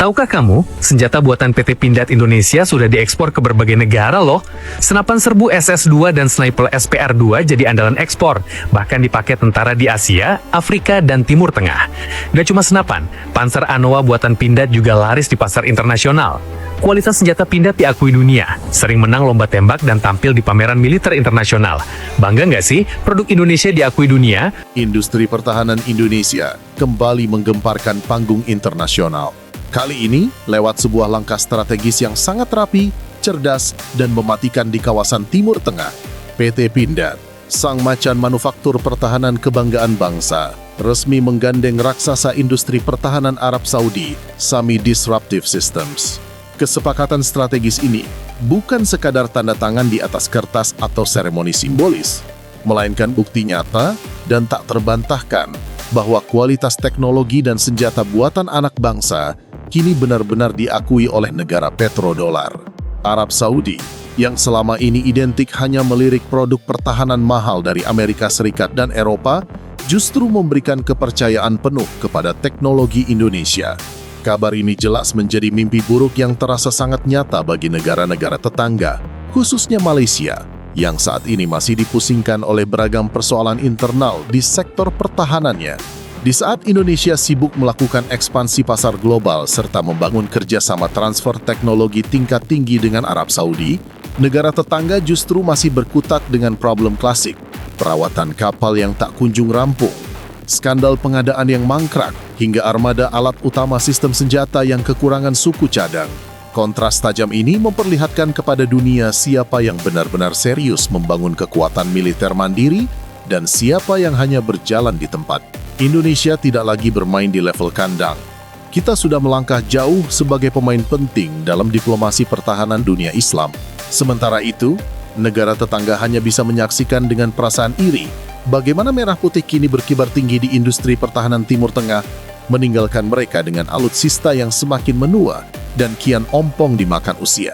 Tahukah kamu, senjata buatan PT Pindad Indonesia sudah diekspor ke berbagai negara loh. Senapan serbu SS-2 dan sniper SPR-2 jadi andalan ekspor, bahkan dipakai tentara di Asia, Afrika, dan Timur Tengah. Gak cuma senapan, Panzer Anoa buatan Pindad juga laris di pasar internasional. Kualitas senjata Pindad diakui dunia, sering menang lomba tembak dan tampil di pameran militer internasional. Bangga nggak sih produk Indonesia diakui dunia? Industri pertahanan Indonesia kembali menggemparkan panggung internasional. Kali ini, lewat sebuah langkah strategis yang sangat rapi, cerdas, dan mematikan di kawasan Timur Tengah, PT Pindad, sang macan manufaktur pertahanan kebanggaan bangsa, resmi menggandeng raksasa industri pertahanan Arab Saudi, Sami Disruptive Systems. Kesepakatan strategis ini bukan sekadar tanda tangan di atas kertas atau seremoni simbolis, melainkan bukti nyata dan tak terbantahkan bahwa kualitas teknologi dan senjata buatan anak bangsa kini benar-benar diakui oleh negara petrodolar. Arab Saudi, yang selama ini identik hanya melirik produk pertahanan mahal dari Amerika Serikat dan Eropa, justru memberikan kepercayaan penuh kepada teknologi Indonesia. Kabar ini jelas menjadi mimpi buruk yang terasa sangat nyata bagi negara-negara tetangga, khususnya Malaysia, yang saat ini masih dipusingkan oleh beragam persoalan internal di sektor pertahanannya. Di saat Indonesia sibuk melakukan ekspansi pasar global serta membangun kerjasama transfer teknologi tingkat tinggi dengan Arab Saudi, negara tetangga justru masih berkutat dengan problem klasik, perawatan kapal yang tak kunjung rampung, skandal pengadaan yang mangkrak, hingga armada alat utama sistem senjata yang kekurangan suku cadang. Kontras tajam ini memperlihatkan kepada dunia siapa yang benar-benar serius membangun kekuatan militer mandiri dan siapa yang hanya berjalan di tempat. Indonesia tidak lagi bermain di level kandang. Kita sudah melangkah jauh sebagai pemain penting dalam diplomasi pertahanan dunia Islam. Sementara itu, negara tetangga hanya bisa menyaksikan dengan perasaan iri bagaimana merah putih kini berkibar tinggi di industri pertahanan Timur Tengah, meninggalkan mereka dengan alutsista yang semakin menua dan kian ompong dimakan usia.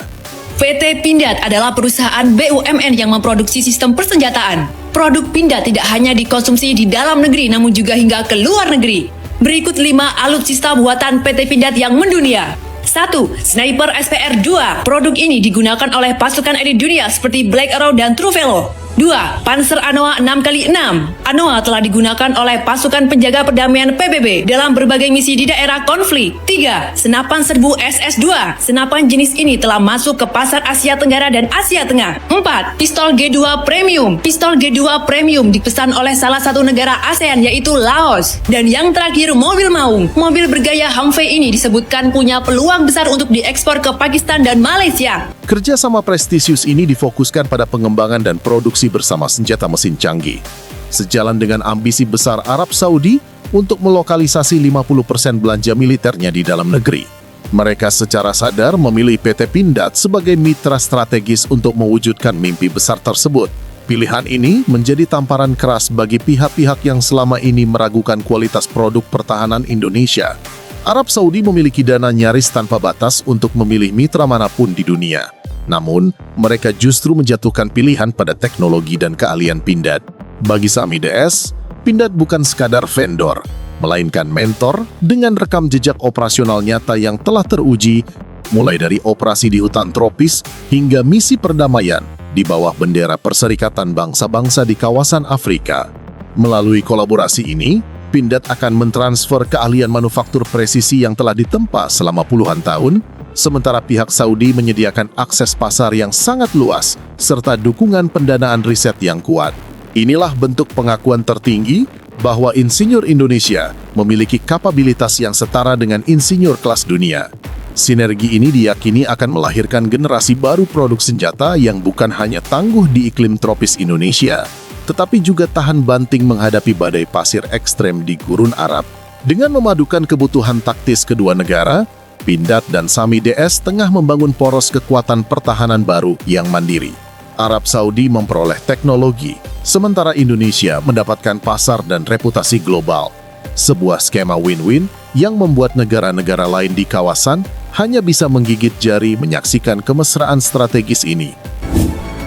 PT Pindad adalah perusahaan BUMN yang memproduksi sistem persenjataan. Produk Pindad tidak hanya dikonsumsi di dalam negeri namun juga hingga ke luar negeri. Berikut 5 alutsista buatan PT Pindad yang mendunia. 1. Sniper SPR-2. Produk ini digunakan oleh pasukan elit dunia seperti Black Arrow dan True Valor. 2. Panzer Anoa 6x6. Anoa telah digunakan oleh pasukan penjaga perdamaian PBB dalam berbagai misi di daerah konflik. 3. Senapan serbu SS-2. Senapan jenis ini telah masuk ke pasar Asia Tenggara dan Asia Tengah. 4. Pistol G2 Premium. Pistol G2 Premium dipesan oleh salah satu negara ASEAN yaitu Laos. Dan yang terakhir, mobil Maung. Mobil bergaya Humvee ini disebutkan punya peluang besar untuk diekspor ke Pakistan dan Malaysia. Kerjasama prestisius ini difokuskan pada pengembangan dan produksi bersama senjata mesin canggih. Sejalan dengan ambisi besar Arab Saudi untuk melokalisasi 50% belanja militernya di dalam negeri. Mereka secara sadar memilih PT Pindad sebagai mitra strategis untuk mewujudkan mimpi besar tersebut. Pilihan ini menjadi tamparan keras bagi pihak-pihak yang selama ini meragukan kualitas produk pertahanan Indonesia. Arab Saudi memiliki dana nyaris tanpa batas untuk memilih mitra manapun di dunia. Namun, mereka justru menjatuhkan pilihan pada teknologi dan keahlian Pindad. Bagi Sami DS, Pindad bukan sekadar vendor, melainkan mentor dengan rekam jejak operasional nyata yang telah teruji, mulai dari operasi di hutan tropis hingga misi perdamaian di bawah bendera Perserikatan Bangsa-Bangsa di kawasan Afrika. Melalui kolaborasi ini, Pindad akan mentransfer keahlian manufaktur presisi yang telah ditempa selama puluhan tahun, sementara pihak Saudi menyediakan akses pasar yang sangat luas serta dukungan pendanaan riset yang kuat. Inilah bentuk pengakuan tertinggi bahwa insinyur Indonesia memiliki kapabilitas yang setara dengan insinyur kelas dunia. Sinergi ini diyakini akan melahirkan generasi baru produk senjata yang bukan hanya tangguh di iklim tropis Indonesia, tetapi juga tahan banting menghadapi badai pasir ekstrem di Gurun Arab. Dengan memadukan kebutuhan taktis kedua negara, Pindad dan Sami DS tengah membangun poros kekuatan pertahanan baru yang mandiri. Arab Saudi memperoleh teknologi, sementara Indonesia mendapatkan pasar dan reputasi global. Sebuah skema win-win yang membuat negara-negara lain di kawasan hanya bisa menggigit jari menyaksikan kemesraan strategis ini.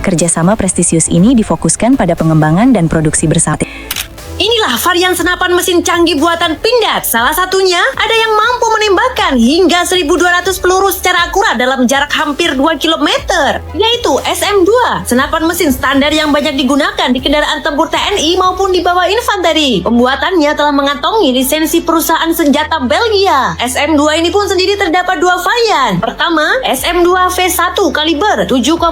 Kerjasama prestisius ini difokuskan pada pengembangan dan produksi bersama. Inilah varian senapan mesin canggih buatan Pindad. Salah satunya ada yang mampu menembak menembakkan hingga 1.200 peluru secara akurat dalam jarak hampir 2 km, yaitu SM-2, senapan mesin standar yang banyak digunakan di kendaraan tempur TNI maupun di bawah infanteri. Pembuatannya telah mengantongi lisensi perusahaan senjata Belgia. SM-2 ini pun sendiri terdapat dua varian. Pertama, SM-2 V1 kaliber 7,62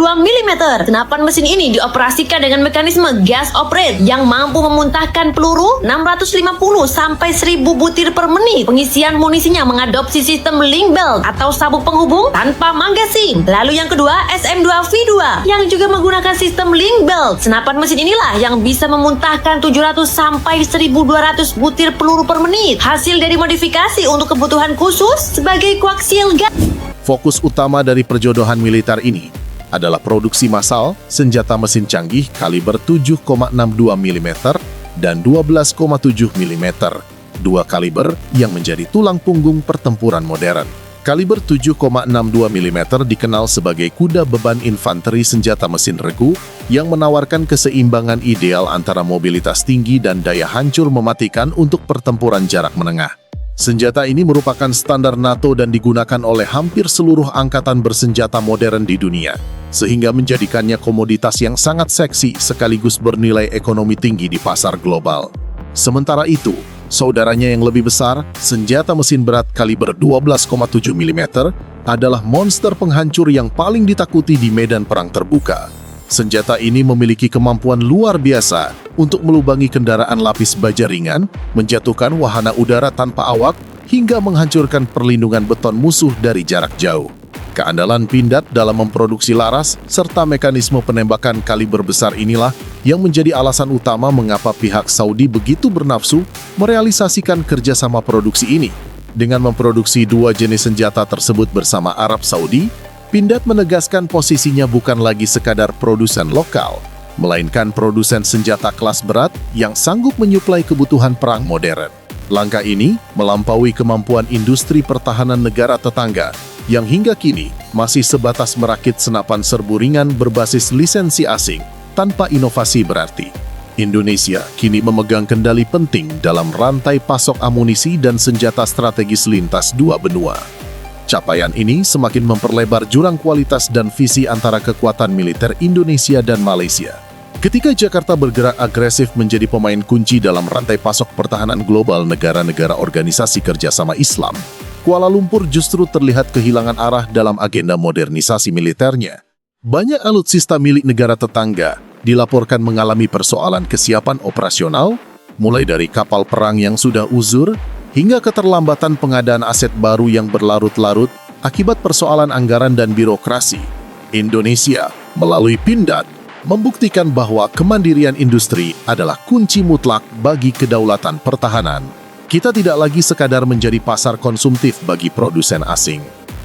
mm. Senapan mesin ini dioperasikan dengan mekanisme gas operate yang mampu memuntahkan peluru 650 sampai 1.000 butir per menit. Pengisian munisinya mengadopsi sistem link belt atau sabuk penghubung tanpa magasin. Lalu yang kedua, SM-2V2 yang juga menggunakan sistem link belt. Senapan mesin inilah yang bisa memuntahkan 700 sampai 1.200 butir peluru per menit. Hasil dari modifikasi untuk kebutuhan khusus sebagai koaksial gas. Fokus utama dari perjodohan militer ini adalah produksi massal senjata mesin canggih kaliber 7,62 mm dan 12,7 mm, dua kaliber yang menjadi tulang punggung pertempuran modern. Kaliber 7,62 mm dikenal sebagai kuda beban infanteri senjata mesin regu yang menawarkan keseimbangan ideal antara mobilitas tinggi dan daya hancur mematikan untuk pertempuran jarak menengah. Senjata ini merupakan standar NATO dan digunakan oleh hampir seluruh angkatan bersenjata modern di dunia, sehingga menjadikannya komoditas yang sangat seksi sekaligus bernilai ekonomi tinggi di pasar global. Sementara itu, saudaranya yang lebih besar, senjata mesin berat kaliber 12,7 mm, adalah monster penghancur yang paling ditakuti di medan perang terbuka. Senjata ini memiliki kemampuan luar biasa untuk melubangi kendaraan lapis baja ringan, menjatuhkan wahana udara tanpa awak, hingga menghancurkan perlindungan beton musuh dari jarak jauh. Keandalan Pindad dalam memproduksi laras serta mekanisme penembakan kaliber besar inilah yang menjadi alasan utama mengapa pihak Saudi begitu bernafsu merealisasikan kerjasama produksi ini. Dengan memproduksi dua jenis senjata tersebut bersama Arab Saudi, Pindad menegaskan posisinya bukan lagi sekadar produsen lokal, melainkan produsen senjata kelas berat yang sanggup menyuplai kebutuhan perang modern. Langkah ini melampaui kemampuan industri pertahanan negara tetangga yang hingga kini masih sebatas merakit senapan serbu ringan berbasis lisensi asing tanpa inovasi berarti. Indonesia kini memegang kendali penting dalam rantai pasok amunisi dan senjata strategis lintas dua benua. Capaian ini semakin memperlebar jurang kualitas dan visi antara kekuatan militer Indonesia dan Malaysia. Ketika Jakarta bergerak agresif menjadi pemain kunci dalam rantai pasok pertahanan global negara-negara organisasi kerjasama Islam, Kuala Lumpur justru terlihat kehilangan arah dalam agenda modernisasi militernya. Banyak alutsista milik negara tetangga dilaporkan mengalami persoalan kesiapan operasional, mulai dari kapal perang yang sudah uzur, hingga keterlambatan pengadaan aset baru yang berlarut-larut akibat persoalan anggaran dan birokrasi. Indonesia, melalui Pindad, membuktikan bahwa kemandirian industri adalah kunci mutlak bagi kedaulatan pertahanan. Kita tidak lagi sekadar menjadi pasar konsumtif bagi produsen asing,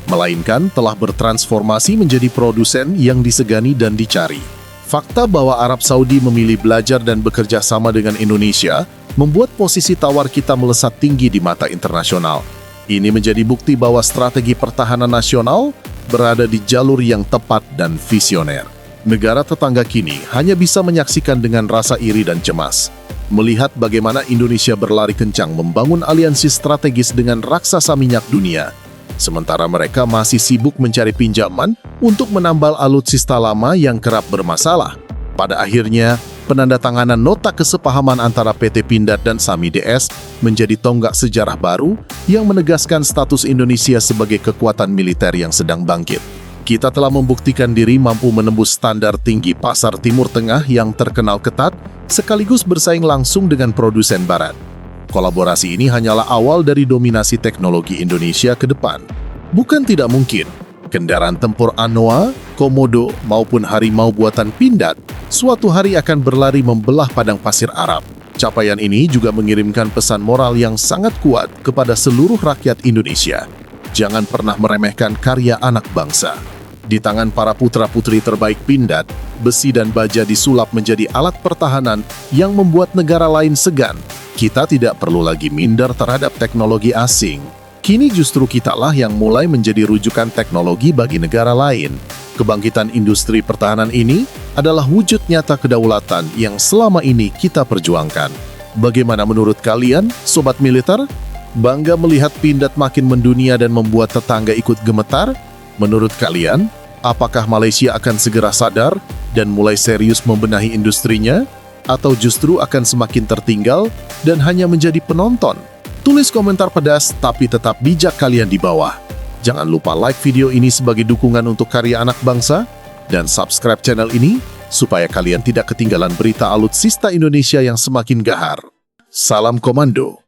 melainkan telah bertransformasi menjadi produsen yang disegani dan dicari. Fakta bahwa Arab Saudi memilih belajar dan bekerja sama dengan Indonesia membuat posisi tawar kita melesat tinggi di mata internasional. Ini menjadi bukti bahwa strategi pertahanan nasional berada di jalur yang tepat dan visioner. Negara tetangga kini hanya bisa menyaksikan dengan rasa iri dan cemas, melihat bagaimana Indonesia berlari kencang membangun aliansi strategis dengan raksasa minyak dunia, sementara mereka masih sibuk mencari pinjaman untuk menambal alutsista lama yang kerap bermasalah. Pada akhirnya, penandatanganan nota kesepahaman antara PT Pindad dan Sami DS menjadi tonggak sejarah baru yang menegaskan status Indonesia sebagai kekuatan militer yang sedang bangkit. Kita telah membuktikan diri mampu menembus standar tinggi pasar Timur Tengah yang terkenal ketat, sekaligus bersaing langsung dengan produsen Barat. Kolaborasi ini hanyalah awal dari dominasi teknologi Indonesia ke depan. Bukan tidak mungkin, kendaraan tempur Anoa, Komodo, maupun harimau buatan Pindad suatu hari akan berlari membelah padang pasir Arab. Capaian ini juga mengirimkan pesan moral yang sangat kuat kepada seluruh rakyat Indonesia. Jangan pernah meremehkan karya anak bangsa. Di tangan para putra-putri terbaik Pindad, besi dan baja disulap menjadi alat pertahanan yang membuat negara lain segan. Kita tidak perlu lagi minder terhadap teknologi asing. Kini justru kitalah yang mulai menjadi rujukan teknologi bagi negara lain. Kebangkitan industri pertahanan ini adalah wujud nyata kedaulatan yang selama ini kita perjuangkan. Bagaimana menurut kalian, Sobat Militer? Bangga melihat Pindad makin mendunia dan membuat tetangga ikut gemetar? Menurut kalian, apakah Malaysia akan segera sadar dan mulai serius membenahi industrinya? Atau justru akan semakin tertinggal dan hanya menjadi penonton? Tulis komentar pedas tapi tetap bijak kalian di bawah. Jangan lupa like video ini sebagai dukungan untuk karya anak bangsa dan subscribe channel ini supaya kalian tidak ketinggalan berita alutsista Indonesia yang semakin gahar. Salam komando.